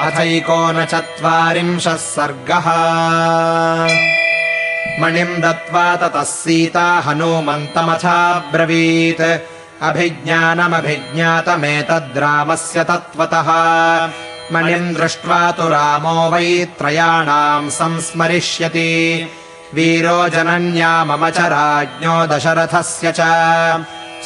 अथैकोनचत्वारिंशः सर्गः। मणिम् दत्त्वा ततः सीता हनूमन्तमथाब्रवीत् अभिज्ञानमभिज्ञातमेतद्रामस्य तत्त्वतः। मणिम् दृष्ट्वा तु रामो वै त्रयाणाम् संस्मरिष्यति। वीरो जनन्या मम च राज्ञो दशरथस्य च।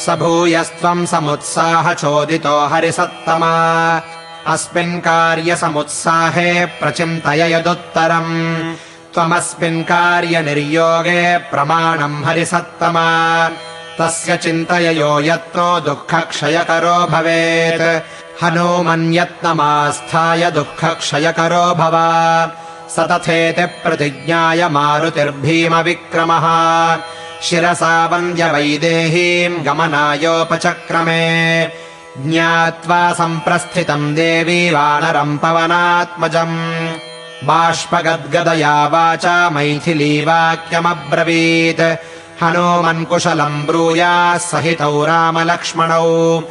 स भूयस्त्वम् समुत्साहचोदितो हरिसत्तमा। अस्मिन् कार्यसमुत्साहे प्रचिन्तय यदुत्तरम्। त्वमस्मिन् कार्यनिर्योगे प्रमाणम् हरिसत्तमा। तस्य चिन्तययो यत्नो दुःखक्षयकरो भवेत्। हनूमन्यत्नमास्थाय दुःखक्षयकरो भव। स तथेति प्रतिज्ञाय मारुतिर्भीमविक्रमः। शिरसा वन्द्य वैदेहीम् गमनायोपचक्रमे। ज्ञात्वा सम्प्रस्थितम् देवी वानरम् पवनात्मजम्। बाष्पगद्गदया वाचा मैथिली वाक्यमब्रवीत्। हनूमन् कुशलम् ब्रूयाः सहितौ रामलक्ष्मणौ।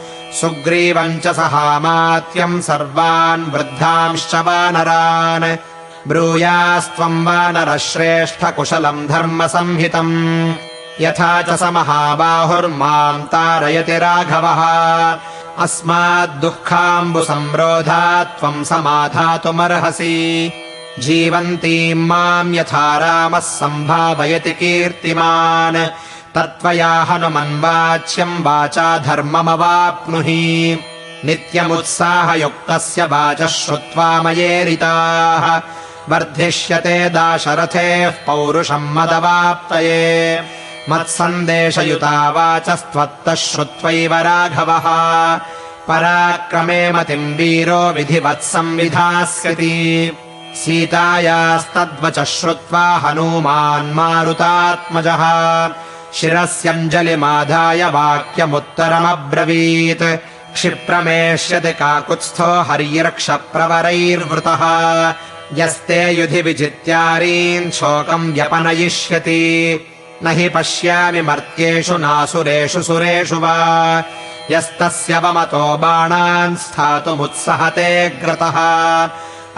सुग्रीवम् च सहामात्यम् सर्वान् वृद्धांश्च वानरान्। ब्रूयास्त्वम् वानरः श्रेष्ठ कुशलम् धर्मसंहितम्। यथा च स महाबाहुर्माम् तारयति राघवः। अस्माद्दुःखाम्बुसंरोधात् त्वम् समाधातुमर्हसि। जीवन्तीम् माम् यथा रामः सम्भावयति कीर्तिमान्। तत्त्वया हनुमन्वाच्यम् वाचा धर्ममवाप्नुहि। नित्यमुत्साहयुक्तस्य वाचः श्रुत्वा मयेरिताः। वर्धिष्यते दाशरथेः पौरुषम् मदवाप्तये। मत्सन्देशयुता वाचस्त्वत्तः श्रुत्वैव राघवः। पराक्रमे मतिम् वीरो विधिवत्संविधास्यति। सीतायास्तद्वचः श्रुत्वा हनूमान् मारुतात्मजः। शिरस्यञ्जलिमाधाय वाक्यमुत्तरमब्रवीत्। क्षिप्रमेष्यति काकुत्स्थो हर्यर्क्षप्रवरैर्वृतः। यस्ते युधि विजित्यारीन् शोकम् व्यपनयिष्यति। न हि पश्यामि मर्त्येषु नासुरेषु सुरेषु वा। यस्तस्य वमतो बाणान् स्थातुमुत्सहते ग्रतः।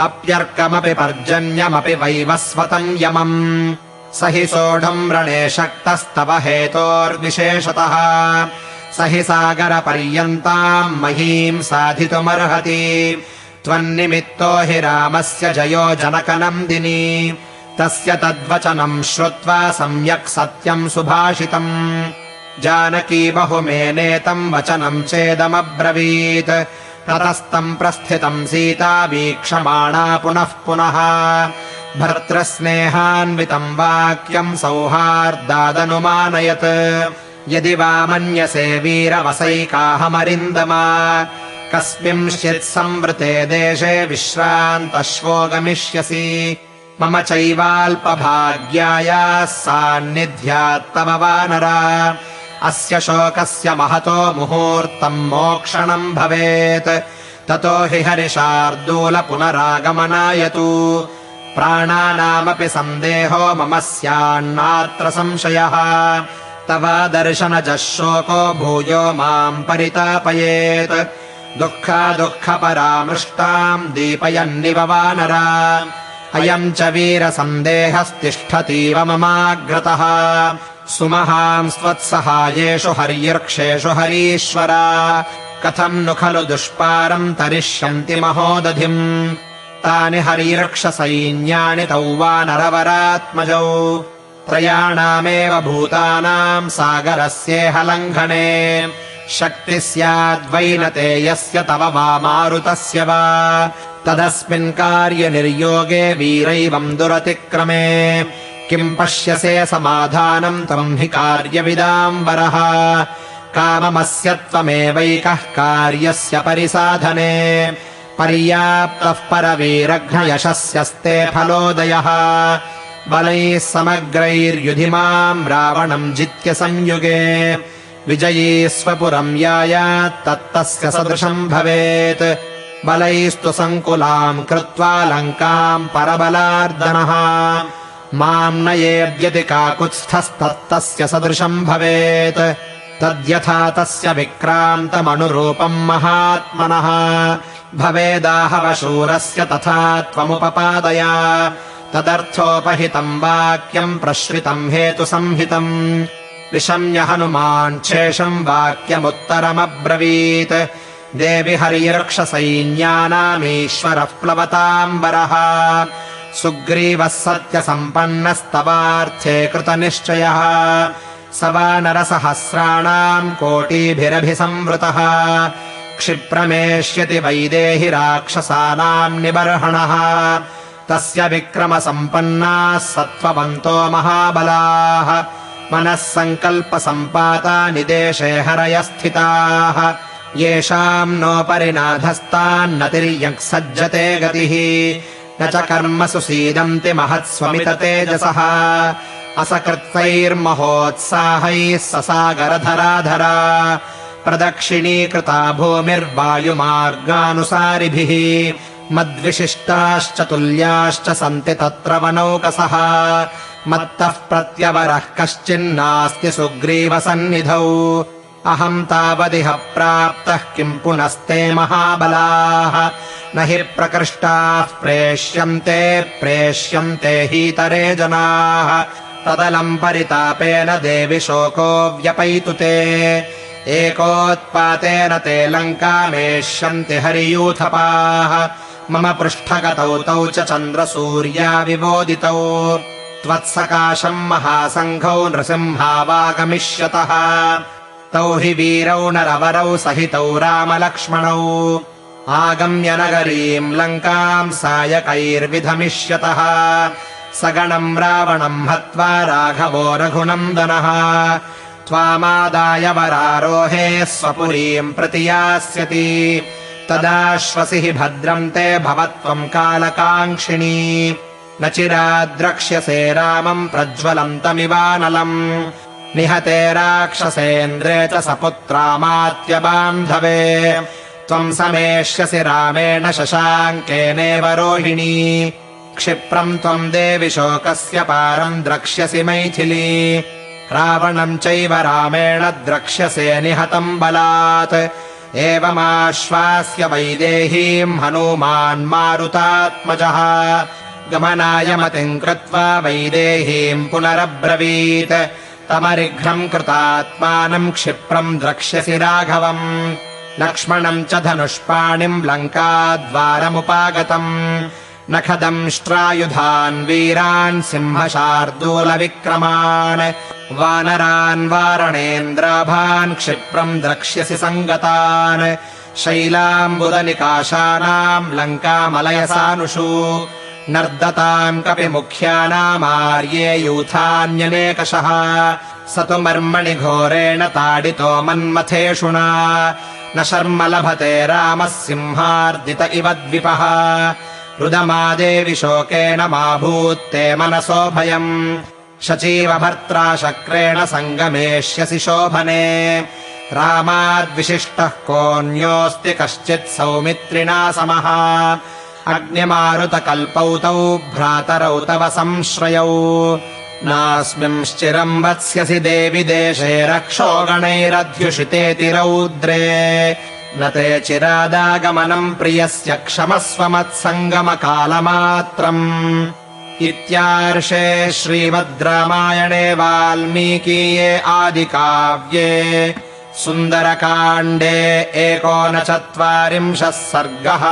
अप्यर्कमपि पर्जन्यमपि वैवस्वतम् यमम्। स हि सोढुम् रणे शक्तस्तव हेतोर्विशेषतः। स हि सागरपर्यन्ताम् महीम् साधितुमर्हति। त्वन्निमित्तो हि रामस्य जयो जनकनन्दिनी। तस्य तद्वचनम् श्रुत्वा सम्यक् सत्यम् सुभाषितम्। जानकी बहुमेनेतम् वचनम् चेदमब्रवीत्। ततस्तम् प्रस्थितम् सीता वीक्षमाणा पुनः पुनः। भर्तृस्नेहान्वितम् वाक्यम् सौहार्दादनुमानयत्। यदि वा मन्यसे वीरवसैकाहमरिन्दमा। कस्मिंश्चित् संवृते देशे विश्रान्तश्वो गमिष्यसि। मम चैवाल्पभाग्यायाः सान्निध्यात्तव वानरा। अस्य शोकस्य महतो मुहूर्तम् मोक्षणम् भवेत्। ततो हि हरिशार्दूल पुनरागमनाय तु। प्राणानामपि सन्देहो मम स्यान्नात्र संशयः। तव दर्शनजः शोको भूयो माम् परितापयेत्। दुःखपरामृष्टाम् दीपयन्निव वानरा। अयम् च वीरसन्देहस्तिष्ठतीव ममाग्रतः। सुमहांस्त्वत्सहायेषु हर्यर्क्षेषु हरीश्वर। कथम् नु खलु दुष्पारम् तरिष्यन्ति महोदधिम्। तानि हरिर्क्षसैन्यानि तौ वानरवरात्मजौ। त्रयाणामेव भूतानाम् सागरस्येह लङ्घने। शक्तिः स्याद्वैनते यस्य तव वा मारुतस्य वा। तदस्मिन् कार्यनिर्योगे वीरैवम् दुरतिक्रमे। किम् पश्यसे समाधानम् त्वम् हि कार्यविदाम्बरः। काममस्य त्वमेवैकः कार्यस्य परिसाधने। पर्याप्तः परवीरघ्नयशस्यस्ते फलोदयः। बलैः समग्रैर्युधिमाम् रावणम् जित्य संयुगे। विजयी स्वपुरम् यायात् तत्तस्य सदृशम् भवेत्। बलैस्तु सङ्कुलाम् कृत्वा लङ्काम् परबलार्दनः। माम् नयेद्यदि काकुत्स्थस्तत्तस्य सदृशम् भवेत्। तद्यथा तस्य विक्रान्तमनुरूपम् महात्मनः। भवेदाहवशूरस्य तथा त्वमुपपादय तदर्थोपहितम् वाक्यम् प्रश्रितम् हेतुसंहितम् विशम्य हनुमान् शेषम् वाक्यमुत्तरमब्रवीत् देवि हरिरक्षसैन्यानामीश्वरः प्लवताम्बरः सुग्रीवः सत्यसम्पन्नस्तवार्थे कृतनिश्चयः स वानरसहस्राणाम् कोटिभिरभिसंवृतः क्षिप्रमेष्यति वैदेहि राक्षसानाम् निबर्हणः तस्य विक्रमसम्पन्नाः सत्त्ववन्तो महाबलाः मनः सङ्कल्पसम्पातानि देशे हरय स्थिताः येषाम् नोपरिनाधस्तान्नतिर्यक् सज्जते गतिः न च कर्मसु सीदन्ति महत्स्वमित तेजसः असकृत्तैर्महोत्साहैः ससागरधराधरा प्रदक्षिणीकृता भूमिर्वायुमार्गानुसारिभिः मद्विशिष्टाश्च तुल्याश्च सन्ति तत्र वनौकसः मत्तः प्रत्यवरः कश्चिन्नास्ति सुग्रीवसन्निधौ अहम् तावदिह प्राप्तः किम् पुनस्ते महाबलाः न हि प्रकृष्टाः प्रेष्यन्ते हीतरे जनाः तदलम् परितापेन देवि शोको व्यपैतु ते एकोत्पातेन ते लङ्कामेष्यन्ति हरियूथपाः मम पृष्ठगतौ तौ च चन्द्रसूर्या विवोदितौ त्वत्सकाशम् महासङ्घौ नृसिंहावागमिष्यतः तौ हि वीरौ नरवरौ सहितौ रामलक्ष्मणौ आगम्य नगरीम् लङ्काम् सायकैर्विधमिष्यतः सगणम् रावणम् हत्वा राघवो रघुनन्दनः त्वामादाय वरारोहे स्वपुरीम् प्रति यास्यति तदाश्वसि हि भद्रम् ते भवत्वम् कालकाङ्क्षिणी न चिराद्रक्ष्यसे रामम् प्रज्वलन्तमिवानलम् निहते राक्षसेन्द्रे च सपुत्रामात्यबान्धवे त्वम् समेष्यसि रामेण शशाङ्केनेव रोहिणी क्षिप्रम् त्वम् देवि शोकस्य पारम् द्रक्ष्यसि मैथिली रावणम् चैव रामेण द्रक्ष्यसे निहतम् बलात् एवमाश्वास्य वैदेहीम् हनूमान् मारुतात्मजः गमनाय मतिम् कृत्वा वैदेहीम् पुनरब्रवीत् तमरिघ्रम् कृतात्मानम् क्षिप्रम् द्रक्ष्यसि राघवम् लक्ष्मणम् च धनुष्पाणिम् लङ्काद्वारमुपागतम् नखदंष्ट्रायुधान् वीरान् सिंहशार्दूलविक्रमान् वानरान् वारणेन्द्राभान् क्षिप्रम् द्रक्ष्यसि सङ्गतान् शैलाम्बुदनिकाशानाम् लङ्कामलयसानुषु नर्दताम् कपिमुख्यानामार्ये यूथान्यनेकशः स तु मर्मणि घोरेण ताडितो मन्मथेषुणा न शर्म लभते रामः सिंहार्दित इव द्विपः रुदमादेवि शोकेन मा भूत्ते मनसो भयम् शचीव भर्त्रा शक्रेण सङ्गमेष्यसि शोभने रामाद्विशिष्टः कोऽन्योऽस्ति कश्चित् सौमित्रिणा समः अग्निमारुतकल्पौ तौ भ्रातरौ तव संश्रयौ नास्मिंश्चिरम् वत्स्यसि देवि देशे रक्षोगणैरध्युषितेति रौद्रे न ते चिरादागमनम् प्रियस्य क्षमस्व मत्सङ्गमकालमात्रम् इत्यार्षे श्रीमद् रामायणे वाल्मीकीये आदिकाव्ये सुन्दरकाण्डे 140 सर्गः।